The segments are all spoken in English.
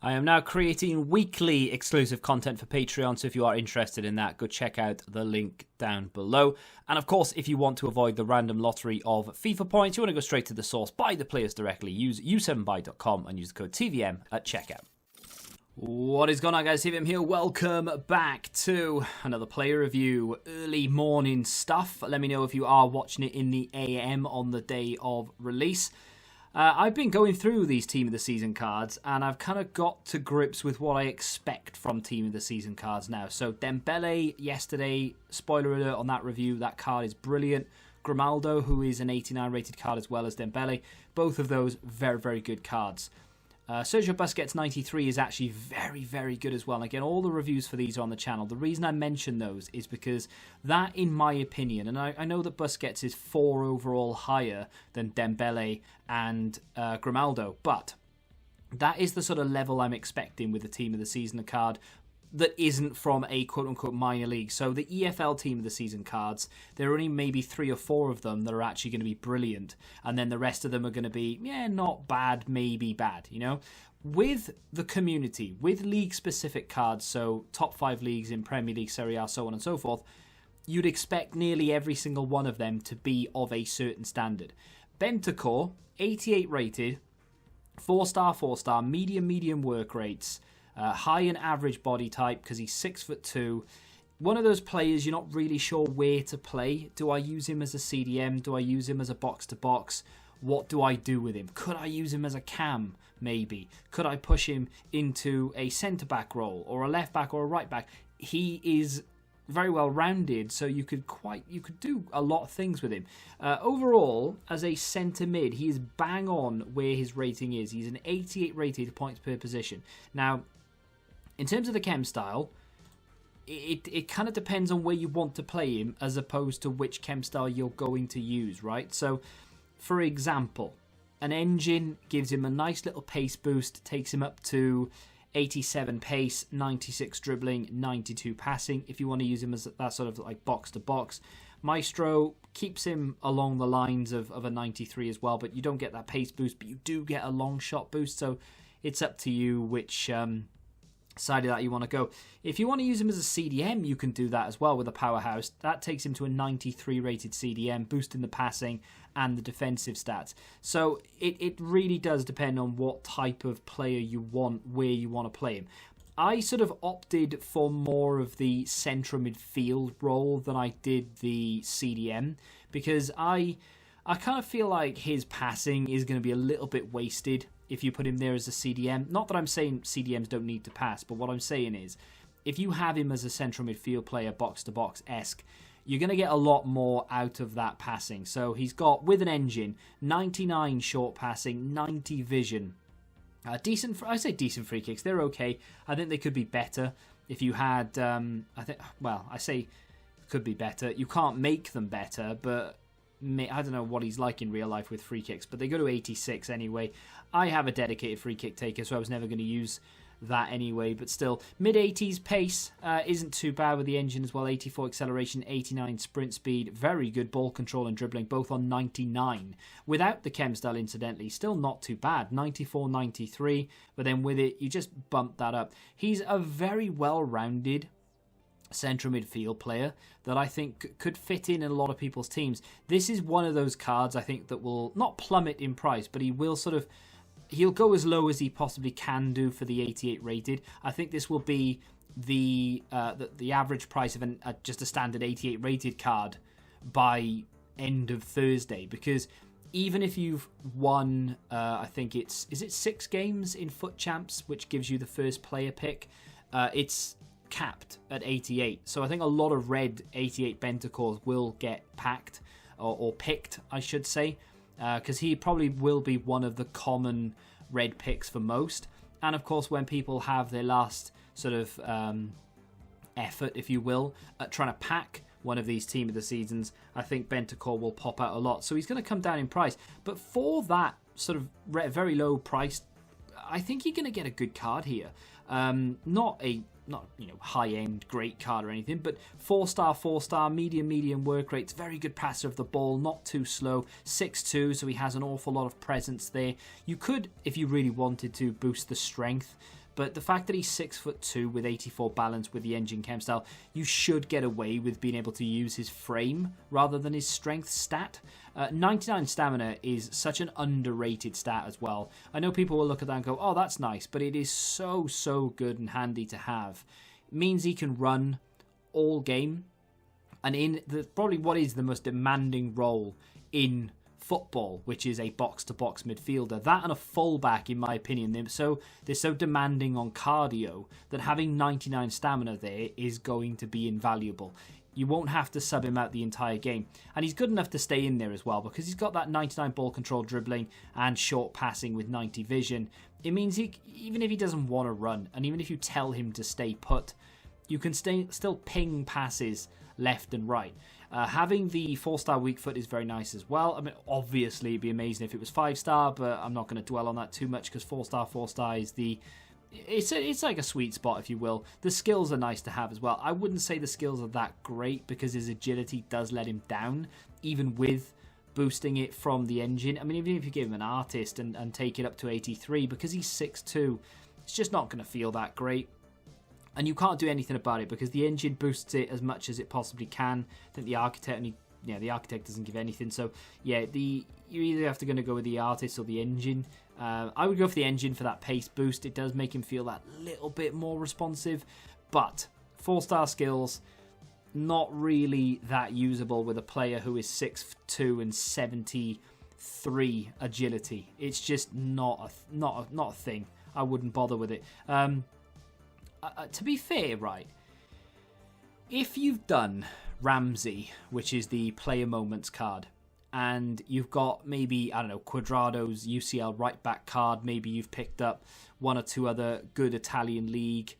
I am now creating weekly exclusive content for Patreon, so if you are interested in that, go check out the link down below. And of course, if you want to avoid the random lottery of FIFA points, you want to go straight to the source, buy the players directly, use u7buy.com and use the code TVM at checkout. What is going on, guys? TVM here. Welcome back to another player review, early morning stuff. Let me know if you are watching it in the AM on the day of release. I've been going through these Team of the Season cards, and I've kind of got to grips with what I expect from Team of the Season cards now. So Dembele yesterday, spoiler alert on that review, that card is brilliant. Grimaldo, who is an 89 rated card as well as Dembele, both of those very, very good cards. Sergio Busquets 93 is actually very, very good as well. And again, all the reviews for these are on the channel. The reason I mention those is because that, in my opinion, and I know that Busquets is 4 overall higher than Dembele and Grimaldo, but that is the sort of level I'm expecting with the Team of the Season card that isn't from a quote-unquote minor league. So the EFL Team of the Season cards, there are only maybe 3 or 4 of them that are actually going to be brilliant. And then the rest of them are going to be, yeah, not bad, maybe bad, you know? With the community, with league-specific cards, so top 5 leagues in Premier League, Serie A, so on and so forth, you'd expect nearly every single one of them to be of a certain standard. Bentancur, 88 rated, 4-star, medium work rates, high and average body type because he's 6'2". One of those players you're not really sure where to play. Do I use him as a CDM? Do I use him as a box-to-box? What do I do with him? Could I use him as a cam, maybe? Could I push him into a centre-back role or a left-back or a right-back? He is very well rounded, so you could do a lot of things with him. Overall, as a centre mid, he is bang on where his rating is. He's an 88 rated points per position. Now, in terms of the chem style, it kind of depends on where you want to play him as opposed to which chem style you're going to use, right? So, for example, an engine gives him a nice little pace boost, takes him up to 87 pace, 96 dribbling, 92 passing, if you want to use him as that sort of like box-to-box. Maestro keeps him along the lines of a 93 as well, but you don't get that pace boost, but you do get a long shot boost, so it's up to you which side of that you want to go. If you want to use him as a CDM, you can do that as well with a powerhouse. That takes him to a 93 rated CDM, boosting the passing and the defensive stats. So it really does depend on what type of player you want, where you want to play him. I sort of opted for more of the central midfield role than I did the CDM because I kind of feel like his passing is going to be a little bit wasted if you put him there as a CDM. Not that I'm saying CDMs don't need to pass, but what I'm saying is if you have him as a central midfield player, box-to-box-esque, you're going to get a lot more out of that passing. So he's got, with an engine, 99 short passing, 90 vision. I say decent free kicks. They're okay. I think they could be better if you had, I say could be better. You can't make them better, but I don't know what he's like in real life with free kicks, but they go to 86 anyway. I have a dedicated free kick taker, so I was never going to use that anyway, but still, mid-80s pace isn't too bad with the engine as well. 84 acceleration, 89 sprint speed, very good ball control and dribbling, both on 99. Without the chem style, incidentally, still not too bad. 94, 93, but then with it, you just bump that up. He's a very well-rounded central midfield player that I think could fit in a lot of people's teams. This is one of those cards I think that will not plummet in price, but he will sort of, he'll go as low as he possibly can do for the 88 rated. I think this will be the average price of just a standard 88 rated card by end of Thursday, because even if you've won, I think is it 6 games in Foot Champs, which gives you the first player pick, it's capped at 88. So I think a lot of red 88 Bentancurs will get packed or picked, I should say, because he probably will be one of the common red picks for most. And of course, when people have their last sort of effort, if you will, at trying to pack one of these Team of the Seasons, I think Bentancur will pop out a lot. So he's going to come down in price. But for that sort of very low price, I think you're going to get a good card here. Not high-end great card or anything, but 4-star, medium work rates, very good passer of the ball, not too slow, 6'2", so he has an awful lot of presence there. You could, if you really wanted to, boost the strength, But the fact that he's 6'2" with 84 balance with the engine chem style, you should get away with being able to use his frame rather than his strength stat. 99 stamina is such an underrated stat as well. I know people will look at that and go, oh, that's nice, but it is so good and handy to have. It means he can run all game, and in probably what is the most demanding role in football, which is a box-to-box midfielder. That and a fullback, in my opinion, they're so demanding on cardio that having 99 stamina there is going to be invaluable. You won't have to sub him out the entire game. And he's good enough to stay in there as well, because he's got that 99 ball control dribbling and short passing with 90 vision. It means even if he doesn't want to run, and even if you tell him to stay put, you can still ping passes left and right. Having the 4-star weak foot is very nice as well. I mean, obviously, it'd be amazing if it was 5-star, but I'm not going to dwell on that too much because 4-star is it's like a sweet spot, if you will. The skills are nice to have as well. I wouldn't say the skills are that great because his agility does let him down, even with boosting it from the engine. I mean, even if you give him an artist and take it up to 83, because he's 6'2", it's just not going to feel that great. And you can't do anything about it because the engine boosts it as much as it possibly can. I think the architect doesn't give anything. So yeah, you either have to go with the artist or the engine. I would go for the engine for that pace boost. It does make him feel that little bit more responsive, but 4-star skills not really that usable with a player who is 6'2" and 73 agility. It's just not a thing. I wouldn't bother with it. To be fair, right, if you've done Ramsey, which is the player moments card, and you've got maybe, I don't know, Quadrado's UCL right back card, maybe you've picked up one or two other good Italian league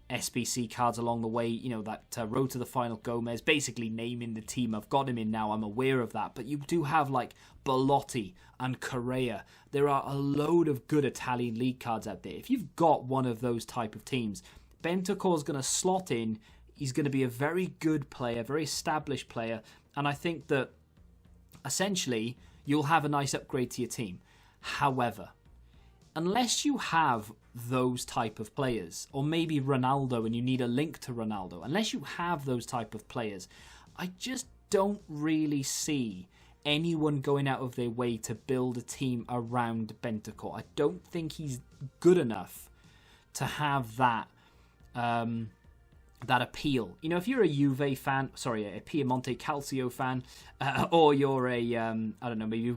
SBC cards along the way, you know, that road to the final Gomez, basically naming the team. I've got him in now, I'm aware of that, but you do have like Belotti and Correa. There are a load of good Italian league cards out there. If you've got one of those type of teams, Bentancur is going to slot in. He's going to be a very good player, very established player, and I think that essentially you'll have a nice upgrade to your team. However, unless you have those type of players, or maybe Ronaldo and you need a link to Ronaldo, unless you have those type of players, I just don't really see anyone going out of their way to build a team around Bentancur. I don't think he's good enough to have that appeal. You know, if you're a Juve fan, a Piemonte Calcio fan, or you're a, I don't know, maybe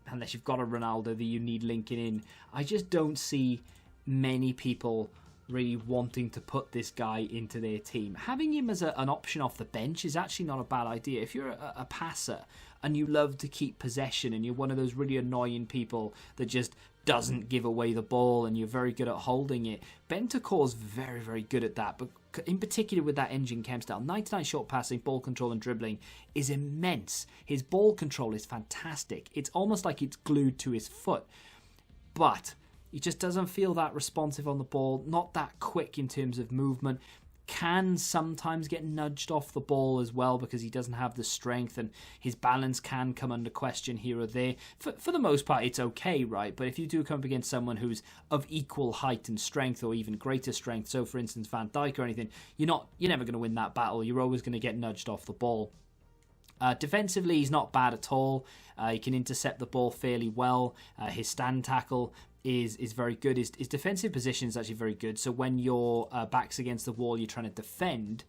unless you've got a Ronaldo that you need linking in, I just don't see many people really wanting to put this guy into their team. Having him as an option off the bench is actually not a bad idea. If you're a passer and you love to keep possession and you're one of those really annoying people that just doesn't give away the ball and you're very good at holding it, Bentancur's very, very good at that. But in particular with that engine chem style, 99 short passing, ball control and dribbling is immense. His ball control is fantastic. It's almost like it's glued to his foot. But he just doesn't feel that responsive on the ball, not that quick in terms of movement. Can sometimes get nudged off the ball as well because he doesn't have the strength, and his balance can come under question here or there. For the most part, it's okay, right? But if you do come up against someone who's of equal height and strength, or even greater strength, so for instance Van Dijk or anything, you're never going to win that battle. You're always going to get nudged off the ball. Defensively, he's not bad at all. He can intercept the ball fairly well. His stand tackle is very good. His defensive position is actually very good. So when your back's against the wall, you're trying to defend,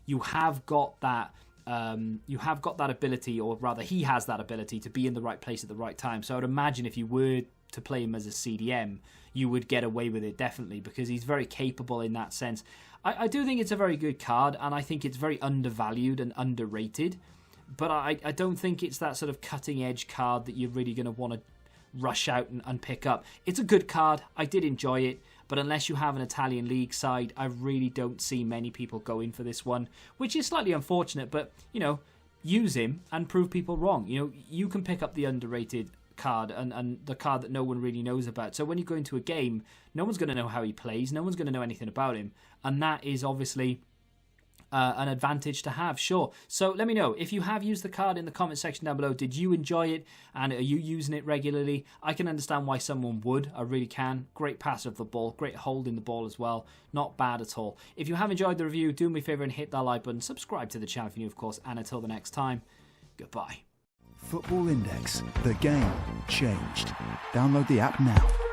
you have got that ability, or rather he has that ability to be in the right place at the right time. So I would imagine if you were to play him as a CDM, you would get away with it definitely, because he's very capable in that sense. I do think it's a very good card, and I think it's very undervalued and underrated, but I don't think it's that sort of cutting edge card that you're really going to want to rush out and pick up. It's a good card. I did enjoy it, but unless you have an Italian league side, I really don't see many people going for this one, which is slightly unfortunate, but, you know, use him and prove people wrong. You know, you can pick up the underrated card and the card that no one really knows about. So when you go into a game, no one's going to know how he plays, no one's going to know anything about him, and that is obviously an advantage to have, sure. So let me know if you have used the card in the comment section down below. Did you enjoy it, and are you using it regularly? I can understand why someone would. I really can. Great passer of the ball, great holding the ball as well. Not bad at all. If you have enjoyed the review, do me a favour and hit that like button. Subscribe to the channel if you're new, of course. And until the next time, goodbye. Football Index. The game changed. Download the app now.